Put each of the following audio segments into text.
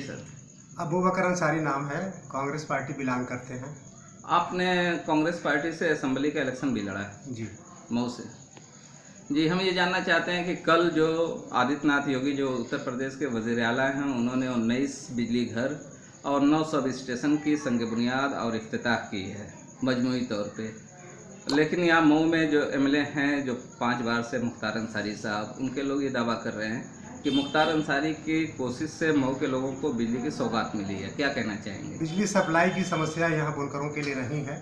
Sir. Abu बकर अंसारी नाम है, Congress party belong करते हैं। आपने कांग्रेस पार्टी से असेंबली का इलेक्शन भी लड़ा है जी। मऊ से। जी, हम ये जानना चाहते हैं कि कल जो आदित्यनाथ योगी जो उत्तर प्रदेश के वज़ीर आला हैं, उन्होंने 19 बिजली घर और 9 सब स्टेशन की संग बुनियाद और इफ्तिताह की है मजमूई तौर पे। लेकिन यहाँ मऊ में जो एमएलए हैं, जो 5 बार से मुख्तार अंसारी साहब, उनके लोग ये दावा कर रहे हैं कि मुख्तार अंसारी की कोशिश से मऊ के लोगों को बिजली की सौगात मिली है। क्या कहना चाहेंगे? बिजली सप्लाई की समस्या यहाँ बुनकरों के लिए नहीं है,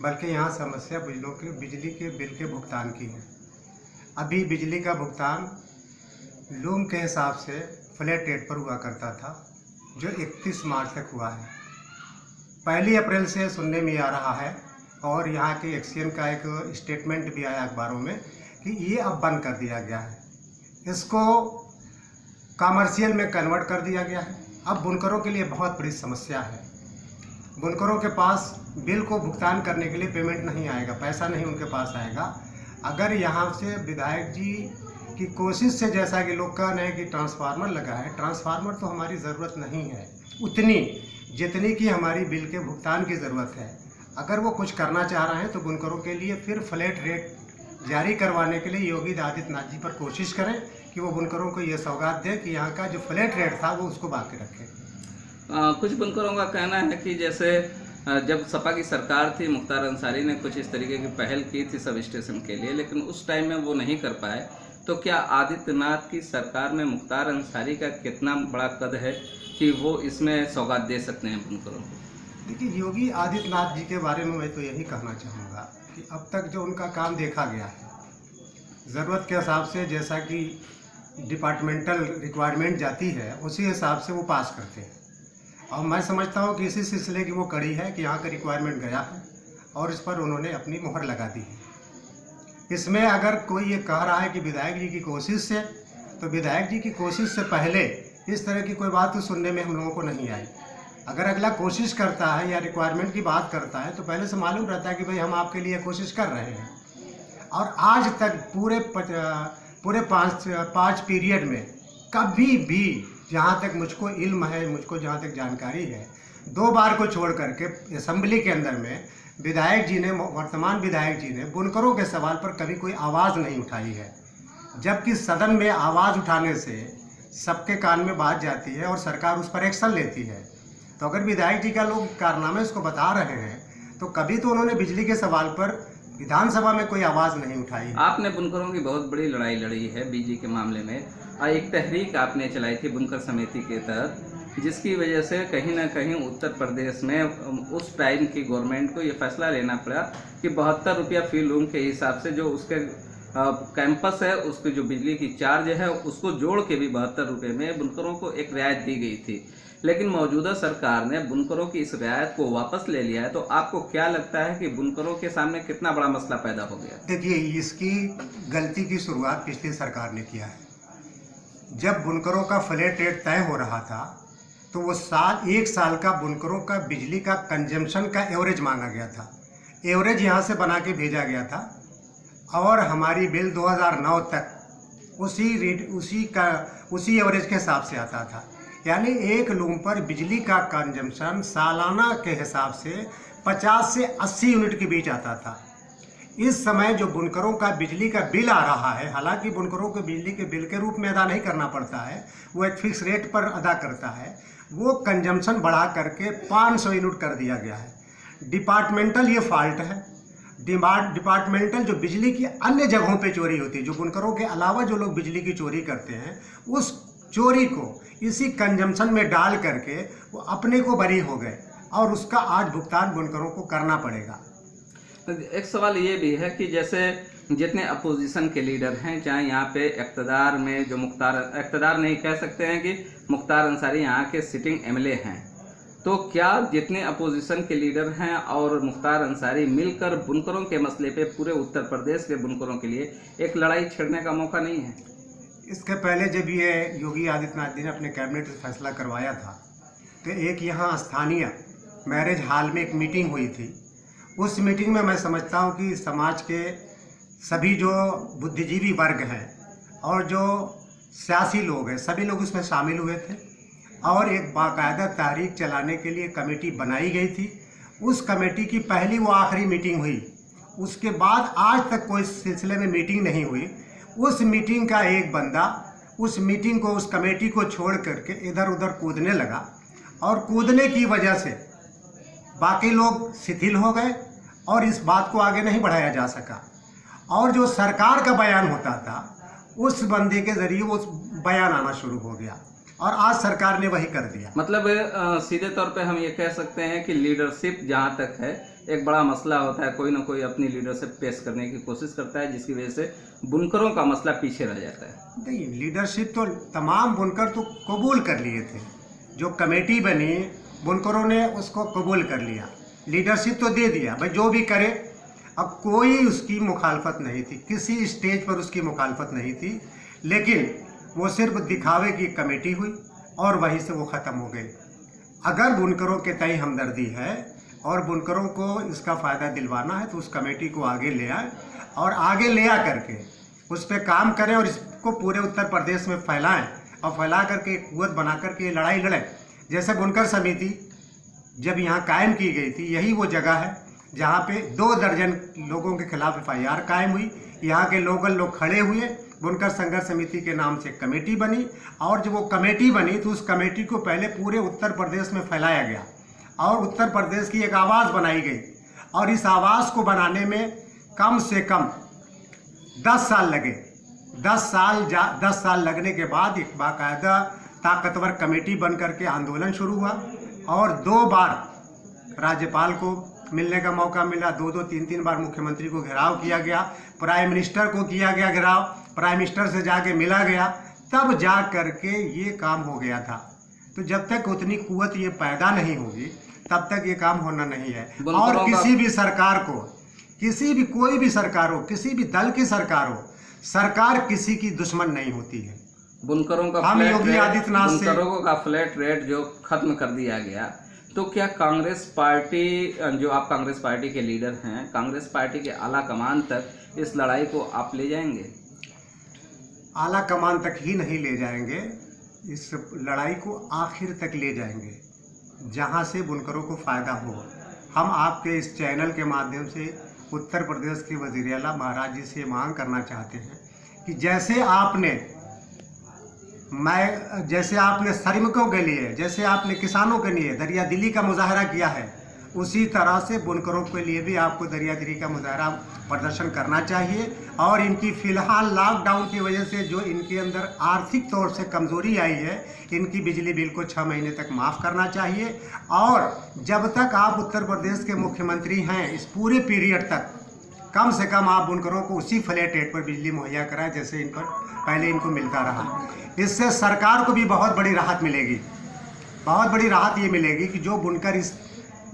बल्कि यहाँ समस्या बिजली के बिल के भुगतान की है। अभी बिजली का भुगतान लूम के हिसाब से फ्लैट रेट पर हुआ करता था, जो 31 मार्च तक हुआ है। 1 अप्रैल से सुनने में आ रहा है, और यहाँ के एक्सियन का एक स्टेटमेंट भी आया अखबारों में कि ये अब बंद कर दिया गया है, इसको कमर्शियल में कन्वर्ट कर दिया गया है। अब बुनकरों के लिए बहुत बड़ी समस्या है। बुनकरों के पास बिल को भुगतान करने के लिए पेमेंट नहीं आएगा, पैसा नहीं उनके पास आएगा। अगर यहाँ से विधायक जी की कोशिश से, जैसा कि लोग कह रहे हैं कि ट्रांसफार्मर लगा है, ट्रांसफार्मर तो हमारी ज़रूरत नहीं है उतनी जितनी कि हमारी बिल के भुगतान की ज़रूरत है। अगर वो कुछ करना चाह रहे हैं तो बुनकरों के लिए फिर फ्लैट रेट जारी करवाने के लिए योगी आदित्यनाथ जी पर कोशिश करें कि वो बुनकरों को ये सौगात दें कि यहाँ का जो फ्लैट रेट था वो उसको बाकी रखें। कुछ बुनकरों का कहना है कि जैसे जब सपा की सरकार थी, मुख्तार अंसारी ने कुछ इस तरीके की पहल की थी सब स्टेशन के लिए, लेकिन उस टाइम में वो नहीं कर पाए। तो क्या आदित्यनाथ की सरकार में मुख्तार अंसारी का कितना बड़ा कद है कि वो इसमें सौगात दे सकते हैं बुनकरों को? देखिए, योगी आदित्यनाथ जी के बारे में मैं तो यही कहना चाहूँगा कि अब तक जो उनका काम देखा गया है, ज़रूरत के हिसाब से जैसा कि डिपार्टमेंटल रिक्वायरमेंट जाती है उसी हिसाब से वो पास करते हैं। और मैं समझता हूँ कि इसी सिलसिले की वो कड़ी है कि यहाँ का रिक्वायरमेंट गया है और इस पर उन्होंने अपनी मुहर लगा दी है। इसमें अगर कोई ये कह रहा है कि विधायक जी की कोशिश से, तो विधायक जी की कोशिश से पहले इस तरह की कोई बात तो सुनने में हम लोगों को नहीं आई। अगर अगला कोशिश करता है या रिक्वायरमेंट की बात करता है तो पहले से मालूम रहता है कि भाई हम आपके लिए कोशिश कर रहे हैं। और आज तक पूरे पाँच पीरियड में कभी भी, जहाँ तक मुझको इल्म है, मुझको जहाँ तक जानकारी है, 2 बार को छोड़ करके असेंबली के अंदर में विधायक जी ने, वर्तमान विधायक जी ने बुनकरों के सवाल पर कभी कोई आवाज़ नहीं उठाई है। जबकि सदन में आवाज़ उठाने से सबके कान में बात जाती है और सरकार उस पर एक्शन लेती है। तो अगर विधायक जी का लोग कारनामे उसको बता रहे हैं तो कभी तो उन्होंने बिजली के सवाल पर विधानसभा में कोई आवाज़ नहीं उठाई। आपने बुनकरों की बहुत बड़ी लड़ाई लड़ी है बिजली के मामले में, और एक तहरीक आपने चलाई थी बुनकर समिति के तहत, जिसकी वजह से कहीं ना कहीं उत्तर प्रदेश में उस टाइम की गवर्नमेंट को ये फैसला लेना पड़ा कि 72 रुपया फी लूम के हिसाब से जो उसके कैंपस है, उसकी जो बिजली की चार्ज है उसको जोड़ के भी 72 रुपये में बुनकरों को एक रियायत दी गई थी। लेकिन मौजूदा सरकार ने बुनकरों की इस रियायत को वापस ले लिया है। तो आपको क्या लगता है कि बुनकरों के सामने कितना बड़ा मसला पैदा हो गया? देखिए, इसकी गलती की शुरुआत पिछली सरकार ने किया है। जब बुनकरों का फ्लैट रेट तय हो रहा था तो वो एक साल का बुनकरों का बिजली का कंजम्पशन का एवरेज मांगा गया था। एवरेज यहाँ से बना के भेजा गया था और हमारी बिल 2009 तक उसी एवरेज के हिसाब से आता था। यानी एक लूम पर बिजली का कंजम्पशन सालाना के हिसाब से 50 से 80 यूनिट के बीच आता था। इस समय जो बुनकरों का बिजली का बिल आ रहा है, हालांकि बुनकरों को बिजली के बिल के रूप में अदा नहीं करना पड़ता है, वो एक फिक्स रेट पर अदा करता है, वो कंजम्पशन बढ़ा करके 500 यूनिट कर दिया गया है। डिपार्टमेंटल ये फॉल्ट है। डिपार्टमेंटल जो बिजली की अन्य जगहों पे चोरी होती है, जो बुनकरों के अलावा जो लोग बिजली की चोरी करते हैं, उस चोरी को इसी कंजम्पशन में डाल करके वो अपने को बरी हो गए और उसका आज भुगतान बुनकरों को करना पड़ेगा। एक सवाल ये भी है कि जैसे जितने अपोजिशन के लीडर हैं, चाहे यहाँ पे इक़्तिदार में जो इक़्तिदार नहीं कह सकते हैं कि मुख्तार अंसारी यहाँ के सिटिंग एमएलए हैं, तो क्या जितने अपोजिशन के लीडर हैं और मुख्तार अंसारी मिलकर बुनकरों के मसले पे पूरे उत्तर प्रदेश के बुनकरों के लिए एक लड़ाई छेड़ने का मौका नहीं है? इसके पहले जब ये योगी आदित्यनाथ जी ने अपने कैबिनेट से फैसला करवाया था तो एक यहाँ स्थानीय मैरिज हॉल में एक मीटिंग हुई थी। उस मीटिंग में मैं समझता हूँ कि समाज के सभी जो बुद्धिजीवी वर्ग हैं और जो सियासी लोग हैं, सभी लोग उसमें शामिल हुए थे और एक बाकायदा तहरीक चलाने के लिए कमेटी बनाई गई थी। उस कमेटी की पहली वो आखिरी मीटिंग हुई, उसके बाद आज तक कोई सिलसिले में मीटिंग नहीं हुई। उस मीटिंग का एक बंदा उस मीटिंग को, उस कमेटी को छोड़ करके इधर उधर कूदने लगा और कूदने की वजह से बाकी लोग शिथिल हो गए और इस बात को आगे नहीं बढ़ाया जा सका। और जो सरकार का बयान होता था उस बंदे के जरिए वो बयान आना शुरू हो गया और आज सरकार ने वही कर दिया। मतलब सीधे तौर पे हम ये कह सकते हैं कि लीडरशिप जहाँ तक है, एक बड़ा मसला होता है, कोई ना कोई अपनी लीडरशिप पेश करने की कोशिश करता है, जिसकी वजह से बुनकरों का मसला पीछे रह जाता है। नहीं, लीडरशिप तो तमाम बुनकर तो कबूल कर लिए थे। जो कमेटी बनी बुनकरों ने उसको कबूल कर लिया, लीडरशिप तो दे दिया, भाई जो भी करे। अब कोई उसकी मुखालफत नहीं थी, किसी स्टेज पर उसकी मुखालफत नहीं थी, लेकिन वो सिर्फ दिखावे की कमेटी हुई और वहीं से वो ख़त्म हो गई। अगर बुनकरों के तय हमदर्दी है और बुनकरों को इसका फ़ायदा दिलवाना है तो उस कमेटी को आगे ले आए और आगे ले आ करके उस पर काम करें और इसको पूरे उत्तर प्रदेश में फैलाएं और फैला करके एक कुव्वत बना करके लड़ाई लड़ें। जैसे बुनकर समिति जब यहाँ कायम की गई थी, यही वो जगह है जहाँ पे 2 दर्जन लोगों के खिलाफ FIR कायम हुई। यहाँ के लोकल लोग खड़े हुए, बुनकर संघर्ष समिति के नाम से कमेटी बनी और जब वो कमेटी बनी तो उस कमेटी को पहले पूरे उत्तर प्रदेश में फैलाया गया और उत्तर प्रदेश की एक आवाज़ बनाई गई। और इस आवाज़ को बनाने में कम से कम 10 साल लगे। 10 साल लगने के बाद एक बाकायदा ताकतवर कमेटी बन करके आंदोलन शुरू हुआ और 2 बार राज्यपाल को मिलने का मौका मिला, 2-2, 3-3 बार मुख्यमंत्री को घेराव किया गया, प्राइम मिनिस्टर को किया गया घेराव, प्राइम मिनिस्टर से जाके मिला गया, तब जा करके ये काम हो गया था। तो जब तक उतनी कुव्वत ये पैदा नहीं होगी तब तक ये काम होना नहीं है। और किसी भी सरकार को, किसी भी कोई भी सरकार हो, किसी भी दल की सरकार हो, सरकार किसी की दुश्मन नहीं होती है। बुनकरों का हम योगी आदित्यनाथ से बुनकरों का फ्लैट रेट जो खत्म कर दिया गया, तो क्या कांग्रेस पार्टी, जो आप कांग्रेस पार्टी के लीडर हैं, कांग्रेस पार्टी के आला कमान तक इस लड़ाई को आप ले जाएंगे? आला कमान तक ही नहीं ले जाएंगे, इस लड़ाई को आखिर तक ले जाएंगे जहां से बुनकरों को फ़ायदा हो। हम आपके इस चैनल के माध्यम से उत्तर प्रदेश के वज़ीर आला महाराज जी से मांग करना चाहते हैं कि जैसे आपने श्रमिकों के लिए, जैसे आपने किसानों के लिए दरिया दिली का मुजाहरा किया है, उसी तरह से बुनकरों के लिए भी आपको दरिया दिली का मुजाहरा प्रदर्शन करना चाहिए। और इनकी फ़िलहाल लॉकडाउन की वजह से जो इनके अंदर आर्थिक तौर से कमज़ोरी आई है, इनकी बिजली बिल को 6 महीने तक माफ़ करना चाहिए। और जब तक आप उत्तर प्रदेश के मुख्यमंत्री हैं, इस पूरे पीरियड तक कम से कम आप बुनकरों को उसी फ्लैट रेट पर बिजली मुहैया कराएं जैसे इन पर पहले इनको मिलता रहा। इससे सरकार को भी बहुत बड़ी राहत मिलेगी। बहुत बड़ी राहत ये मिलेगी कि जो बुनकर इस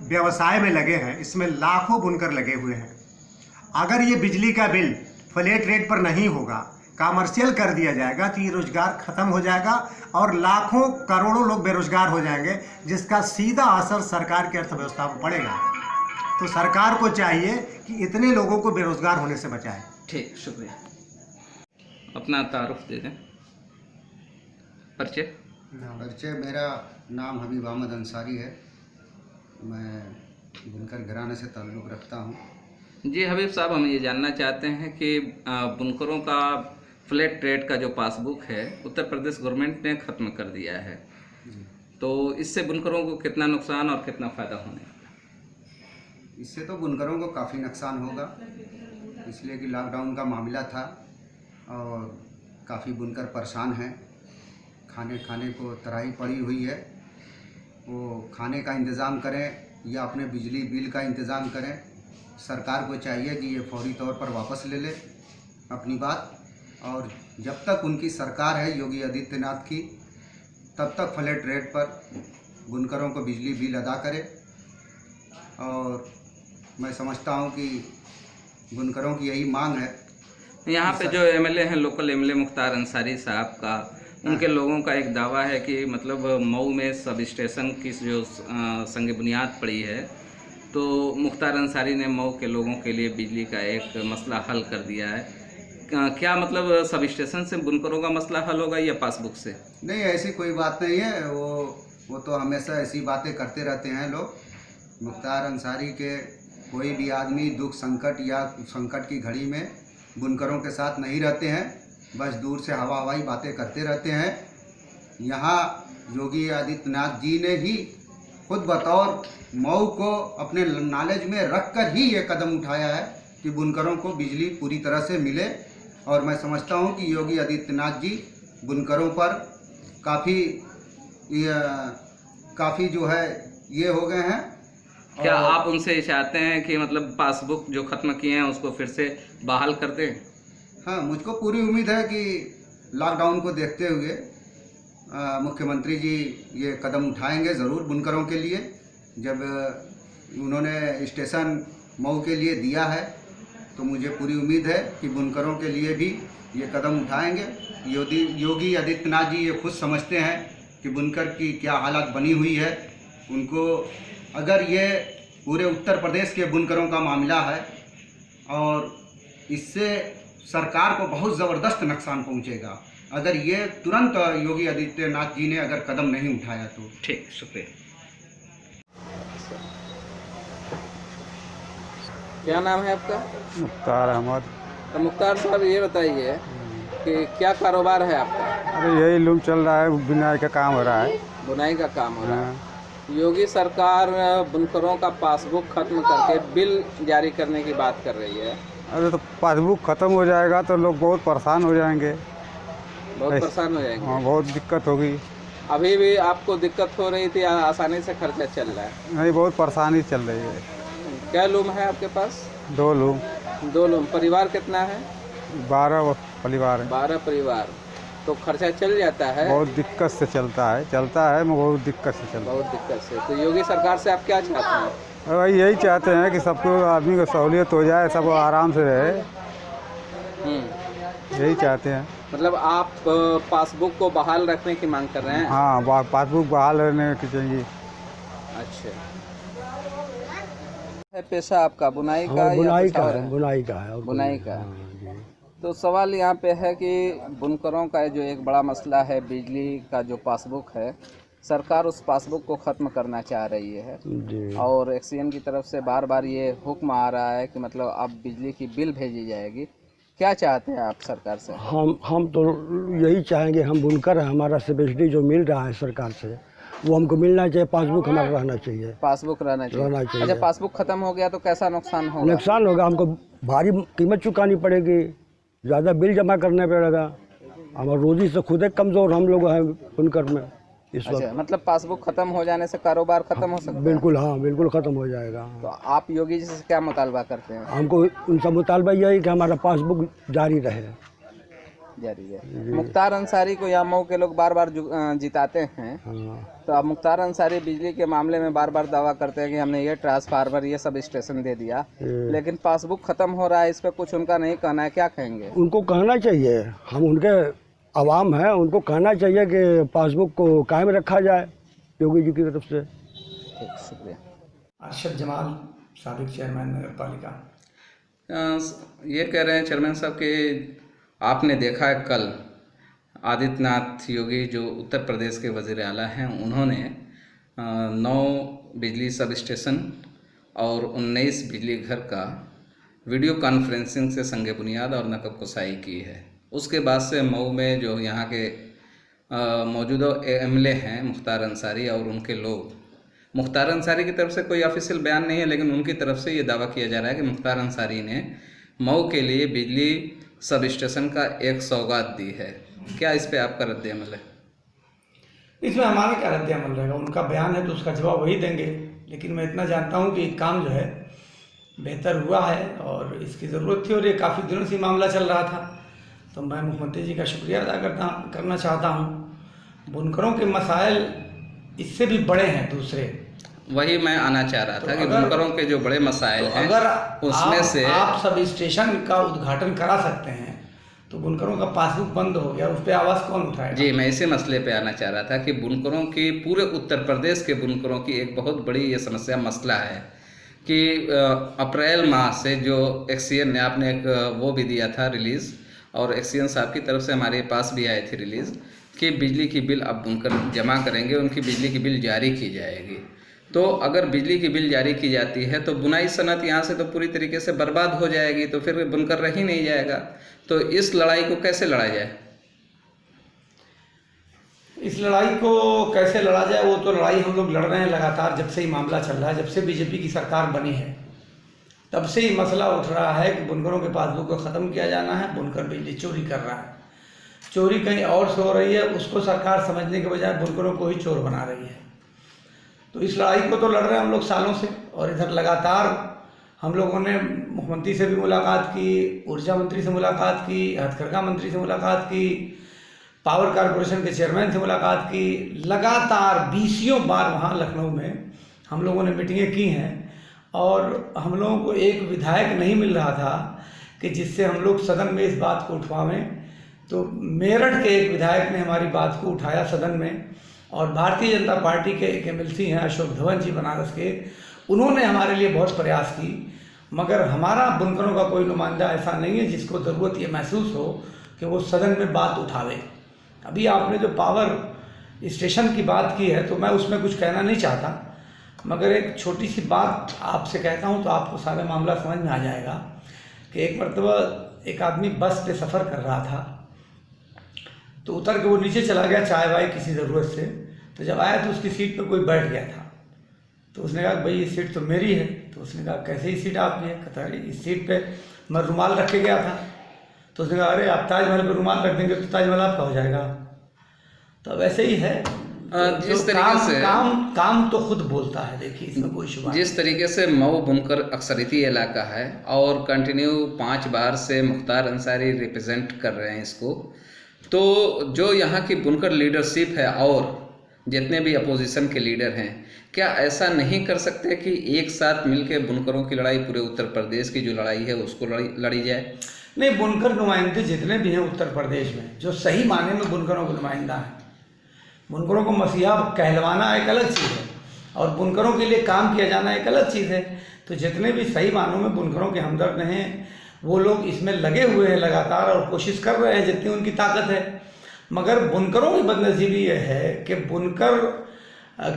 व्यवसाय में लगे हैं, इसमें लाखों बुनकर लगे हुए हैं। अगर ये बिजली का बिल फ्लैट रेट पर नहीं होगा, कमर्शियल कर दिया जाएगा, तो ये रोजगार खत्म हो जाएगा और लाखों करोड़ों लोग बेरोजगार हो जाएंगे, जिसका सीधा असर सरकार की अर्थव्यवस्था पर पड़ेगा। तो सरकार को चाहिए कि इतने लोगों को बेरोजगार होने से बचाए। ठीक, शुक्रिया। अपना तारुफ दे दें। परिचय? मेरा नाम हबीब अहमद अंसारी है। मैं बुनकर घराने से ताल्लुक़ रखता हूँ। जी हबीब साहब, हम ये जानना चाहते हैं कि बुनकरों का फ्लैट रेट का जो पासबुक है उत्तर प्रदेश गवर्नमेंट ने ख़त्म कर दिया है, तो इससे बुनकरों को कितना नुकसान और कितना फ़ायदा होने? इससे तो बुनकरों को काफ़ी नुकसान होगा, इसलिए कि लॉकडाउन का मामला था और काफ़ी बुनकर परेशान हैं। खाने को तराही पड़ी हुई है, वो खाने का इंतज़ाम करें या अपने बिजली बिल का इंतज़ाम करें। सरकार को चाहिए कि ये फौरी तौर पर वापस ले ले अपनी बात, और जब तक उनकी सरकार है योगी आदित्यनाथ की, तब तक फ्लैट रेट पर बुनकरों को बिजली बिल अदा करे। और मैं समझता हूँ कि बुनकरों की यही मांग है। यहाँ पे जो एमएलए हैं, लोकल एमएलए मुख्तार अंसारी साहब का, उनके लोगों का एक दावा है कि मतलब मऊ में सब स्टेशन की जो संग बुनियाद पड़ी है, तो मुख्तार अंसारी ने मऊ के लोगों के लिए बिजली का एक मसला हल कर दिया है। क्या मतलब सब स्टेशन से बुनकरों का मसला हल होगा या पासबुक से? नहीं, ऐसी कोई बात नहीं है। वो तो हमेशा ऐसी बातें करते रहते हैं लोग। मुख्तार अंसारी के कोई भी आदमी दुख संकट या संकट की घड़ी में बुनकरों के साथ नहीं रहते हैं, बस दूर से हवाई बातें करते रहते हैं। यहाँ योगी आदित्यनाथ जी ने ही खुद बतौर मऊ को अपने नॉलेज में रखकर ही ये कदम उठाया है कि बुनकरों को बिजली पूरी तरह से मिले। और मैं समझता हूँ कि योगी आदित्यनाथ जी बुनकरों पर काफ़ी जो है ये हो गए हैं। क्या आप उनसे चाहते हैं कि मतलब पासबुक जो खत्म किए हैं उसको फिर से बहाल कर दें? हाँ, मुझको पूरी उम्मीद है कि लॉकडाउन को देखते हुए मुख्यमंत्री जी ये कदम उठाएंगे ज़रूर बुनकरों के लिए। जब उन्होंने स्टेशन मऊ के लिए दिया है तो मुझे पूरी उम्मीद है कि बुनकरों के लिए भी ये कदम उठाएंगे। योगी आदित्यनाथ जी ये खुद समझते हैं कि बुनकर की क्या हालत बनी हुई है। उनको अगर ये पूरे उत्तर प्रदेश के बुनकरों का मामला है और इससे सरकार को बहुत ज़बरदस्त नुकसान पहुंचेगा अगर ये तुरंत योगी आदित्यनाथ जी ने अगर कदम नहीं उठाया तो। ठीक, शुक्रिया। क्या नाम है आपका? मुख्तार अहमद। तो मुख्तार साहब ये बताइए कि क्या कारोबार है आपका? अरे यही लूम चल रहा है, बुनाई का काम हो रहा है। बुनाई का काम हो रहा है। हाँ। योगी सरकार बुनकरों का पासबुक खत्म करके बिल जारी करने की बात कर रही है। अरे तो पासबुक ख़त्म हो जाएगा तो लोग बहुत परेशान हो जाएंगे। बहुत परेशान हो जाएंगे। हाँ, बहुत दिक्कत होगी। अभी भी आपको दिक्कत हो रही थी, आसानी से खर्चा चल रहा है? नहीं, बहुत परेशानी चल रही है। क्या लूम है आपके पास? 2 लूम। 2 लूम। परिवार कितना है? 12 परिवार है। 12 परिवार। तो खर्चा चल जाता है? बहुत दिक्कत से चलता है मैं बहुत दिक्कत से चलता है। बहुत दिक्कत से। तो योगी सरकार से आप क्या चाहते हैं? भाई यही चाहते हैं कि सबको आदमी को सहूलियत हो जाए, सब आराम से रहे। यही चाहते हैं। मतलब आप पासबुक को बहाल रखने की मांग कर रहे हैं? हाँ, पासबुक बहाल रहने की चाहिए। अच्छा। है पेशा आपका बुनाई का? बुनाई का है। बुनाई का है। बुनाई का। तो सवाल यहाँ पे है कि बुनकरों का जो एक बड़ा मसला है बिजली का जो पासबुक है, सरकार उस पासबुक को ख़त्म करना चाह रही है जी। और एक्सीएन की तरफ से बार बार ये हुक्म आ रहा है कि मतलब अब बिजली की बिल भेजी जाएगी। क्या चाहते हैं आप सरकार से? हम तो यही चाहेंगे, हम बुनकर हैं, हमारा सब्सिडी जो मिल रहा है सरकार से वो हमको मिलना चाहिए। पासबुक हमारा रहना चाहिए। पासबुक रहना चाहिए। अच्छा, पासबुक खत्म हो गया तो कैसा नुकसान होगा? नुकसान होगा, हमको भारी कीमत चुकानी पड़ेगी, ज़्यादा बिल जमा करना पड़ेगा। हमारे रोजी से खुद एक कमज़ोर हम लोग हैं बुनकर में इस वक्त। अच्छा, मतलब पासबुक खत्म हो जाने से कारोबार खत्म हो सकता है? बिल्कुल, हाँ, बिल्कुल ख़त्म हो जाएगा। तो आप योगी जी से क्या मुतालबा करते हैं? हमको उनका मुतालबा यही कि हमारा पासबुक जारी रहे। जारी है। मुख्तार अंसारी को यहाँ मऊ के लोग बार बार जिताते हैं। हाँ। तो अब मुख्तार अंसारी बिजली के मामले में बार बार दावा करते हैं कि हमने ये ट्रांसफार्मर ये सब स्टेशन दे दिया, लेकिन पासबुक खत्म हो रहा है, इस पर कुछ उनका नहीं कहना है। क्या कहेंगे? उनको कहना चाहिए, हम उनके आवाम हैं, उनको कहना चाहिए कि पासबुक को कायम रखा जाए योगी जी की तरफ से। ठीक, शुक्रिया। अरशद जमाल, साबिक चेयरमैन नगर पालिका। ये कह रहे हैं चेयरमैन साहब कि आपने देखा है कल आदित्यनाथ योगी जो उत्तर प्रदेश के वज़ीर आला हैं, उन्होंने 9 बिजली सब स्टेशन और 19 बिजली घर का वीडियो कॉन्फ्रेंसिंग से संगे बुनियाद और नकब कुसाई की है। उसके बाद से मऊ में जो यहाँ के मौजूदा एमएलए हैं मुख्तार अंसारी और उनके लोग, मुख्तार अंसारी की तरफ से कोई ऑफिशियल बयान नहीं है, लेकिन उनकी तरफ से ये दावा किया जा रहा है कि मुख्तार अंसारी ने मऊ के लिए बिजली सब स्टेशन का एक सौगात दी है। क्या इस पे आपका रद्द अमल है? इसमें हमारा क्या रद्द अमल रहेगा? उनका बयान है तो उसका जवाब वही देंगे। लेकिन मैं इतना जानता हूँ कि काम जो है बेहतर हुआ है और इसकी ज़रूरत थी और ये काफ़ी दिनों से मामला चल रहा था। तो मैं मुख्यमंत्री जी का शुक्रिया अदा करना चाहता हूँ। बुनकरों के मसाइल इससे भी बड़े हैं दूसरे। वही मैं आना चाह रहा था कि बुनकरों के जो बड़े मसाइल हैं अगर उसमें से आप सब स्टेशन का उद्घाटन करा सकते हैं तो बुनकरों का पासबुक बंद हो गया, उस पर आवाज़ कौन उठाएगा? जी, मैं इसी मसले पे आना चाह रहा था कि बुनकरों की, पूरे उत्तर प्रदेश के बुनकरों की एक बहुत बड़ी ये समस्या मसला है कि अप्रैल माह से जो एक्सीएन ने आपने एक वो भी दिया था रिलीज़, और एक्सीएन साहब की तरफ से हमारे पास भी आए थे रिलीज़ कि बिजली की बिल अब बुनकर जमा करेंगे, उनकी बिजली की बिल जारी की जाएगी। तो अगर बिजली की बिल जारी की जाती है तो बुनाई सनत यहाँ से तो पूरी तरीके से बर्बाद हो जाएगी, तो फिर बुनकर रह ही नहीं जाएगा। तो इस लड़ाई को कैसे लड़ा जाए? इस लड़ाई को कैसे लड़ा जाए, वो तो लड़ाई हम लोग लड़ रहे हैं लगातार। जब से ही मामला चल रहा है, जब से बीजेपी की सरकार बनी है, तब से ही मसला उठ रहा है कि बुनकरों के पासबुक को ख़त्म किया जाना है। बुनकर बिजली चोरी कर रहा है, चोरी कहीं और से हो रही है, उसको सरकार समझने के बजाय बुनकरों को ही चोर बना रही है। तो इस लड़ाई को तो लड़ रहे हैं हम लोग सालों से। और इधर लगातार हम लोगों ने मुख्यमंत्री से भी मुलाकात की, ऊर्जा मंत्री से मुलाकात की, हथकरघा मंत्री से मुलाकात की, पावर कॉरपोरेशन के चेयरमैन से मुलाकात की। लगातार 20 बार वहाँ लखनऊ में हम लोगों ने मीटिंगें की हैं और हम लोगों को एक विधायक नहीं मिल रहा था कि जिससे हम लोग सदन में इस बात को उठवावें। तो मेरठ के एक विधायक ने हमारी बात को उठाया सदन में, और भारतीय जनता पार्टी के एक एमएलसी हैं अशोक धवन जी बनारस के, उन्होंने हमारे लिए बहुत प्रयास की। मगर हमारा बुनकरों का कोई नुमाइंदा ऐसा नहीं है जिसको ज़रूरत ये महसूस हो कि वो सदन में बात उठावे। अभी आपने जो पावर स्टेशन की बात की है तो मैं उसमें कुछ कहना नहीं चाहता, मगर एक छोटी सी बात आपसे कहता हूँ तो आपको सारा मामला समझ में आ जाएगा। कि एक मरतबा एक आदमी बस पे सफ़र कर रहा था, तो उतर के वो नीचे चला गया चाय वाय किसी ज़रूरत से। तो जब आया तो उसकी सीट पे कोई बैठ गया था। तो उसने कहा भाई ये सीट तो मेरी है। तो उसने कहा कैसे ही सीट आपकी है? कहता है इस सीट पे मैं रुमाल रख के गया था। तो उसने कहा अरे आप ताजमहल पे रुमाल रख देंगे तो ताजमहल आपका हो जाएगा। तो वैसे ही है, जिस तरीके से काम तो खुद बोलता है। देखिए इसमें कोई शुबा जिस तरीके से मऊ बुनकर अक्सरियती इलाका है और कंटिन्यू 5 बार से मुख्तार अंसारी रिप्रेजेंट कर रहे हैं इसको, तो जो यहाँ की बुनकर लीडरशिप है और जितने भी अपोजिशन के लीडर हैं, क्या ऐसा नहीं कर सकते कि एक साथ मिलकर बुनकरों की लड़ाई, पूरे उत्तर प्रदेश की जो लड़ाई है उसको लड़ी जाए? नहीं, बुनकर नुमाइंदे जितने भी हैं उत्तर प्रदेश में, जो सही मायने में बुनकरों को नुमाइंदा है, बुनकरों को मसीहा कहलवाना एक अलग चीज़ है और बुनकरों के लिए काम किया जाना एक अलग चीज़ है। तो जितने भी सही मानों में बुनकरों के हमदर्द हैं वो लोग इसमें लगे हुए हैं लगातार और कोशिश कर रहे हैं जितनी उनकी ताकत है। मगर बुनकरों की बदनसीबी ये है कि बुनकर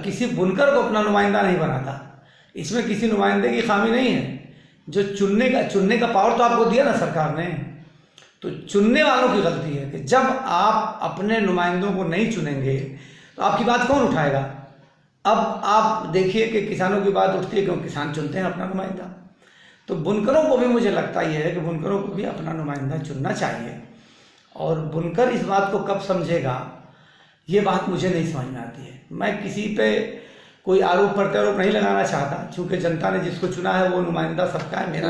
किसी बुनकर को अपना नुमाइंदा नहीं बनाता। इसमें किसी नुमाइंदे की खामी नहीं है। जो चुनने का पावर तो आपको दिया ना सरकार ने, तो चुनने वालों की गलती है कि जब आप अपने नुमाइंदों को नहीं चुनेंगे तो आपकी बात कौन उठाएगा? अब आप देखिए कि किसानों की बात उठती है क्यों? किसान चुनते हैं अपना नुमाइंदा। तो बुनकरों को भी मुझे लगता ये है कि बुनकरों को भी अपना नुमाइंदा चुनना चाहिए। और बुनकर इस बात को कब समझेगा, ये बात मुझे नहीं समझ में आती है। मैं किसी पे कोई आरोप प्रत्यारोप नहीं लगाना चाहता, क्योंकि जनता ने जिसको चुना है वो नुमाइंदा सबका है, मेरा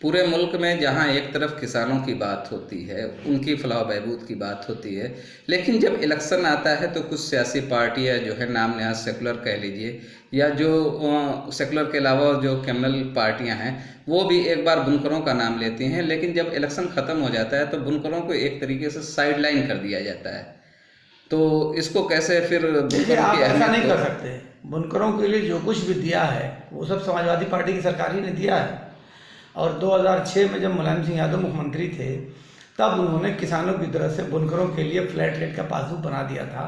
पूरे मुल्क में जहां एक तरफ किसानों की बात होती है, उनकी फलाह बहबूद की बात होती है, लेकिन जब इलेक्शन आता है तो कुछ सियासी पार्टियां जो है नाम नहाज सेकुलर कह लीजिए या जो सेकुलर के अलावा जो क्रिमिनल पार्टियां हैं वो भी एक बार बुनकरों का नाम लेती हैं, लेकिन जब इलेक्शन ख़त्म हो जाता है तो बुनकरों को एक तरीके से साइड लाइन कर दिया जाता है। तो इसको कैसे फिर आप ऐसा नहीं कर सकते। बुनकरों के लिए जो कुछ भी दिया है वो सब समाजवादी पार्टी की सरकार ही ने दिया है। और 2006 में जब मुलायम सिंह यादव मुख्यमंत्री थे तब उन्होंने किसानों की तरफ से बुनकरों के लिए फ्लैट रेट का पासबुक बना दिया था।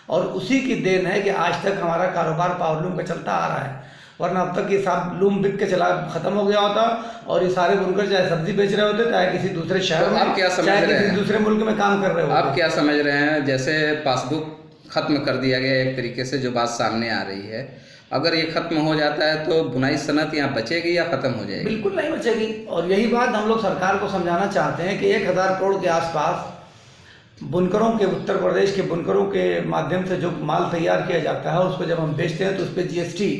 और उसी की देन है कि आज तक हमारा कारोबार पावरलूम का चलता आ रहा है, वरना अब तक ये सब लूम बिक के चला ख़त्म हो गया होता और ये सारे बुनकर चाहे सब्जी बेच रहे होते, चाहे किसी दूसरे शहर में, आप क्या समझ रहे हैं, किसी दूसरे मुल्क में काम कर रहे हो। आप क्या समझ रहे हैं? जैसे पासबुक ख़त्म कर दिया गया एक तरीके से, जो बात सामने आ रही है, अगर ये ख़त्म हो जाता है तो बुनाई सनत यहाँ बचेगी या ख़त्म हो जाएगी? बिल्कुल नहीं बचेगी। और यही बात हम लोग सरकार को समझाना चाहते हैं कि 1000 करोड़ के आसपास बुनकरों के, उत्तर प्रदेश के बुनकरों के माध्यम से जो माल तैयार किया जाता है उसको जब हम बेचते हैं तो उस पर GST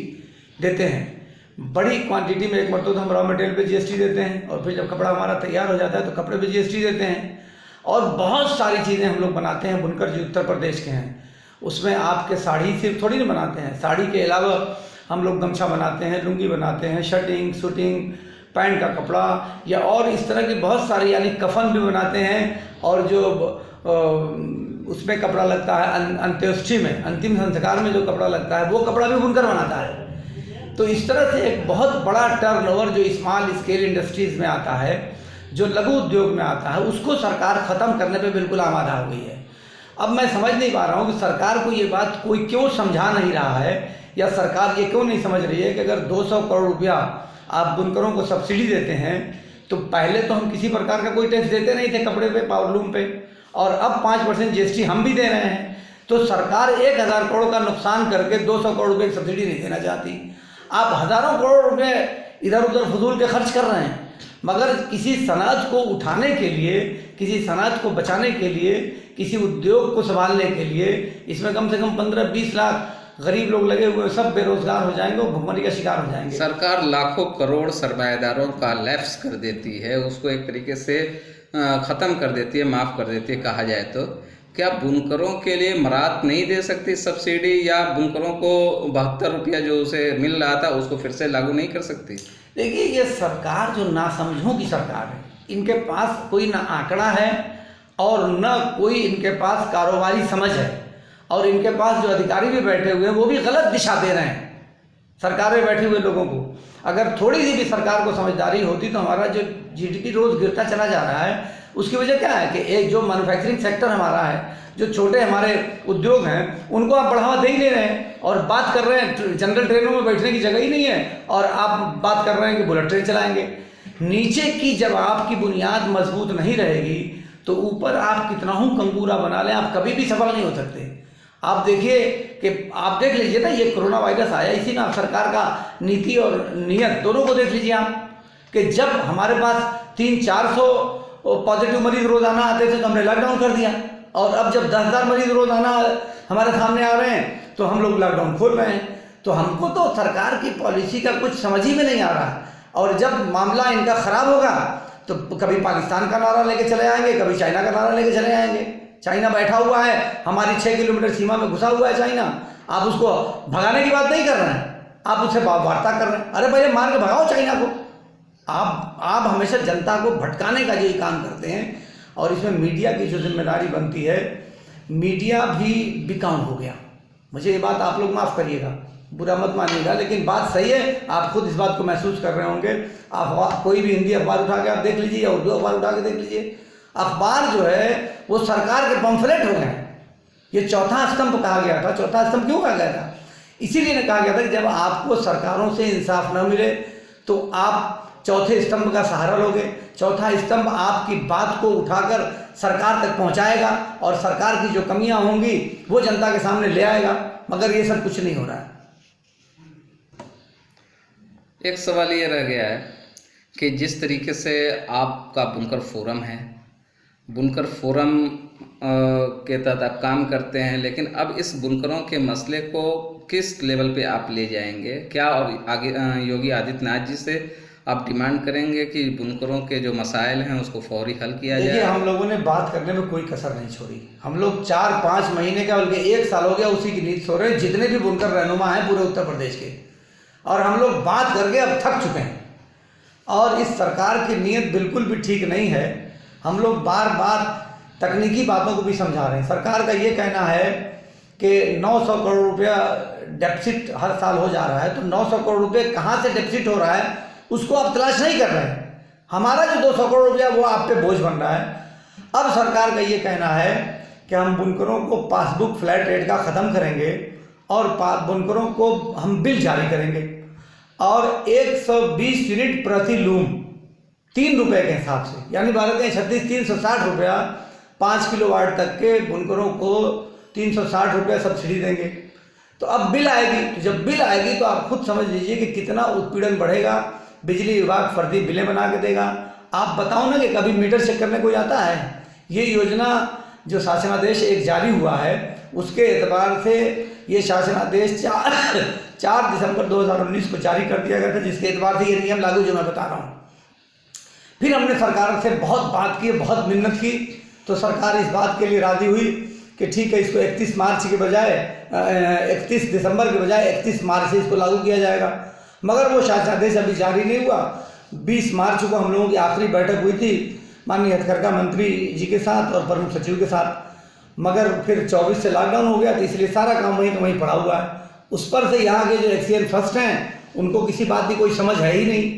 देते हैं। बड़ी क्वांटिटी में एक मरतबा हम रॉ मटेरियल पे GST देते हैं और फिर जब कपड़ा हमारा तैयार हो जाता है तो कपड़े पे GST देते हैं। और बहुत सारी चीज़ें हम लोग बनाते हैं बुनकर जो उत्तर प्रदेश के हैं। उसमें आपके साड़ी सिर्फ थोड़ी नहीं बनाते हैं, साड़ी के अलावा हम लोग गमछा बनाते हैं, लुंगी बनाते हैं, शर्टिंग, शूटिंग, पैंट का कपड़ा या और इस तरह की बहुत सारी, यानी कफन भी बनाते हैं। और जो उसमें कपड़ा लगता है अंत्येष्टि में, अंतिम संस्कार में जो कपड़ा लगता है वो कपड़ा भी बुनकर बनाता है। तो इस तरह से एक बहुत बड़ा टर्नओवर जो स्मॉल स्केल इंडस्ट्रीज़ में आता है, जो लघु उद्योग में आता है उसको सरकार ख़त्म करने पे बिल्कुल आमादा हो गई है। अब मैं समझ नहीं पा रहा हूँ कि सरकार को ये बात कोई क्यों समझा नहीं रहा है, या सरकार ये क्यों नहीं समझ रही है कि अगर 200 करोड़ रुपया आप बुनकरों को सब्सिडी देते हैं, तो पहले तो हम किसी प्रकार का कोई टैक्स देते नहीं थे कपड़े पे, पावरलूम पे, और अब 5% GST हम भी दे रहे हैं। तो सरकार 1000 करोड़ का नुकसान करके 200 करोड़ रुपये की सब्सिडी नहीं देना चाहती। आप हज़ारों करोड़ रुपये इधर उधर फजूल के खर्च कर रहे हैं, मगर किसी सनअत को उठाने के लिए, किसी सनअत को बचाने के लिए, किसी उद्योग को संभालने के लिए इसमें कम से कम 15-20 लाख गरीब लोग लगे हुए, सब बेरोजगार हो जाएंगे, भुखमरी का शिकार हो जाएंगे। सरकार लाखों करोड़ सरमाएदारों का लैप्स कर देती है, उसको एक तरीके से ख़त्म कर देती है, माफ़ कर देती है कहा जाए तो। क्या बुनकरों के लिए मराहत नहीं दे सकती सब्सिडी, या बुनकरों को 72 रुपया जो उसे मिल रहा था उसको फिर से लागू नहीं कर सकती? देखिए, ये सरकार जो नासमझों की सरकार है, इनके पास कोई ना आंकड़ा है और न कोई इनके पास कारोबारी समझ है, और इनके पास जो अधिकारी भी बैठे हुए हैं वो भी गलत दिशा दे रहे हैं सरकार में बैठे हुए लोगों को। अगर थोड़ी सी भी सरकार को समझदारी होती तो हमारा जो GDP रोज़ गिरता चला जा रहा है, उसकी वजह क्या है कि एक जो मैन्युफैक्चरिंग सेक्टर हमारा है, जो छोटे हमारे उद्योग हैं, उनको आप बढ़ावा दे ही नहीं रहे हैं, और बात कर रहे हैं जनरल ट्रेनों में बैठने की जगह ही नहीं है, और आप बात कर रहे हैं कि बुलेट ट्रेन चलाएंगे। नीचे की जब आपकी बुनियाद मजबूत नहीं रहेगी तो ऊपर आप कितना ही कंगूरा बना लें, आप कभी भी सफल नहीं हो सकते। आप देखिए कि आप देख लीजिए ना, ये कोरोना वायरस आया, इसी में सरकार का नीति और नियत दोनों को देख लीजिए आप, कि जब हमारे पास 300-400 पॉजिटिव मरीज रोजाना आते थे तो हमने लॉकडाउन कर दिया, और अब जब 10,000 मरीज रोजाना हमारे सामने आ रहे हैं तो हम लोग लॉकडाउन खोल रहे हैं। तो हमको तो सरकार की पॉलिसी का कुछ समझ ही में नहीं आ रहा, और जब मामला इनका खराब होगा तो कभी पाकिस्तान का नारा लेके चले आएंगे, कभी चाइना का नारा लेके चले आएंगे। चाइना बैठा हुआ है, हमारी 6 किलोमीटर सीमा में घुसा हुआ है चाइना, आप उसको भगाने की बात नहीं कर रहे हैं, आप उससे वार्ता कर रहे हैं। अरे भैया, मार के भगाओ चाइना को। आप हमेशा जनता को भटकाने का यही काम करते हैं, और इसमें मीडिया की जो जिम्मेदारी बनती है, मीडिया भी बिकाऊ हो गया। मुझे ये बात आप लोग माफ़ करिएगा, बुरा मत मानिएगा, लेकिन बात सही है, आप खुद इस बात को महसूस कर रहे होंगे। आप कोई भी हिंदी अखबार उठा के आप देख लीजिए, या उर्दू अखबार उठा के देख लीजिए, अखबार जो है वो सरकार के पम्फलेट हो गए हैं। ये चौथा स्तंभ कहा गया था। चौथा स्तंभ क्यों कहा गया था? इसीलिए ने कहा गया था कि जब आपको सरकारों से इंसाफ न मिले तो आप चौथे स्तंभ का सहारा लोगे। चौथा स्तंभ आपकी बात को उठाकर सरकार तक पहुंचाएगा, और सरकार की जो कमियां होंगी वो जनता के सामने ले आएगा, मगर ये सब कुछ नहीं हो रहा है। एक सवाल ये रह गया है कि जिस तरीके से आपका बुनकर फोरम है, बुनकर फोरम के तहत आप काम करते हैं, लेकिन अब इस बुनकरों के मसले को किस लेवल पे आप ले जाएंगे? क्या और आगे योगी आदित्यनाथ जी से आप डिमांड करेंगे कि बुनकरों के जो मसाइल हैं उसको फौरी हल किया जाए? देखिए, हम लोगों ने बात करने में कोई कसर नहीं छोड़ी। हम लोग 4-5 महीने का, बल्कि 1 साल हो गया उसी की नींद सो रहे हैं, जितने भी बुनकर रहनुमा हैं पूरे उत्तर प्रदेश के, और हम लोग बात करके अब थक चुके हैं। और इस सरकार की नीयत बिल्कुल भी ठीक नहीं है। हम लोग बार बार तकनीकी बातों को भी समझा रहे हैं। सरकार का ये कहना है कि 900 करोड़ रुपया डेफिसिट हर साल हो जा रहा है, तो 900 करोड़ रुपये कहाँ से डेफिसिट हो रहा है उसको आप तलाश नहीं कर रहे हैं। हमारा जो 200 करोड़ रुपया वो आप पे बोझ बन रहा है। अब सरकार का ये कहना है कि हम बुनकरों को पासबुक फ्लैट रेट का ख़त्म करेंगे, और बुनकरों को हम बिल जारी करेंगे, और 120 यूनिट प्रति लूम 3 रुपये के हिसाब से, यानी 12×36 360 रुपया, 5 किलोवाट तक के बुनकरों को 360 रुपया सब्सिडी देंगे। तो अब बिल आएगी, तो जब बिल आएगी तो आप खुद समझ लीजिए कि कितना उत्पीड़न बढ़ेगा। बिजली विभाग फर्जी बिलें बना के देगा। आप बताओ ना कि कभी मीटर चेक करने कोई आता है? ये योजना जो शासनादेश एक जारी हुआ है, उसके एतबार से ये शासनादेश 4 दिसंबर 2019 को जारी कर दिया गया था, जिसके एतबार से ये नियम लागू जो मैं बता रहा हूँ। फिर हमने सरकार से बहुत बात की, बहुत मिन्नत की, तो सरकार इस बात के लिए राजी हुई कि ठीक है, इसको 31 मार्च के बजाय 31 दिसंबर के बजाय 31 मार्च से इसको लागू किया जाएगा। मगर वो शासनादेश अभी जारी नहीं हुआ। 20 मार्च को हम लोगों की आखिरी बैठक हुई थी माननीय हथकरघा मंत्री जी के साथ और प्रमुख सचिव के साथ, मगर फिर 24 से लॉकडाउन हो गया, तो इसलिए सारा काम वहीं का वहीं पड़ा हुआ है। उस पर से यहाँ के जो एक्सीएन फर्स्ट हैं उनको किसी बात की कोई समझ है ही नहीं।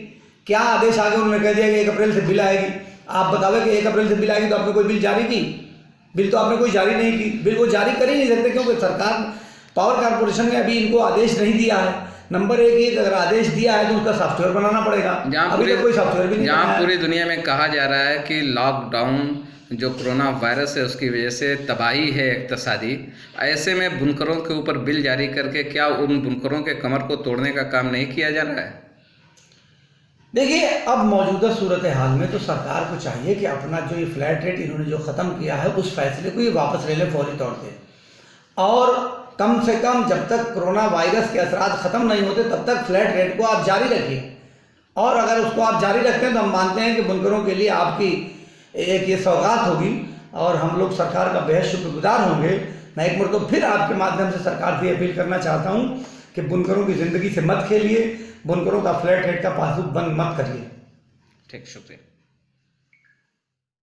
क्या आदेश आ गया, उन्होंने कह दिया कि 1 अप्रैल से बिल आएगी। आप बतावे कि 1 अप्रैल से बिल आएगी तो आपने कोई बिल जारी की? बिल तो आपने कोई जारी नहीं की, बिल को जारी कर ही नहीं सकते क्योंकि सरकार पावर कॉर्पोरेशन ने अभी इनको आदेश नहीं दिया है। नंबर 1 ये अगर आदेश दिया है तो उसका सॉफ्टवेयर बनाना पड़ेगा, अभी तो कोई सॉफ्टवेयर भी नहीं बनाया है। पूरी दुनिया में कहा जा रहा है कि लॉकडाउन जो कोरोना वायरस है उसकी वजह से तबाही है इक्तिसादी, ऐसे में बुनकरों के ऊपर बिल जारी करके क्या उन बुनकरों के कमर को तोड़ने का काम नहीं किया जा रहा है? देखिए, अब मौजूदा सूरत हाल में तो सरकार को चाहिए कि अपना जो ये फ्लैट रेट इन्होंने जो ख़त्म किया है उस फैसले को ये वापस ले लें फौरी तौर पे, और कम से कम जब तक कोरोना वायरस के असरात ख़त्म नहीं होते तब तक फ्लैट रेट को आप जारी रखिए। और अगर उसको आप जारी रखते हैं तो हम मानते हैं कि बुनकरों के लिए आपकी एक ये सौगात होगी और हम लोग सरकार का बेहद शुक्रगुजार होंगे। मैं एक मरतबा फिर आपके माध्यम से सरकार से अपील करना चाहता हूँ कि बुनकरों की ज़िंदगी से मत खेलिए, बुनकरों का फ्लैट रेट का पासबुक बंद मत करिए। ठीक, शुक्रिया।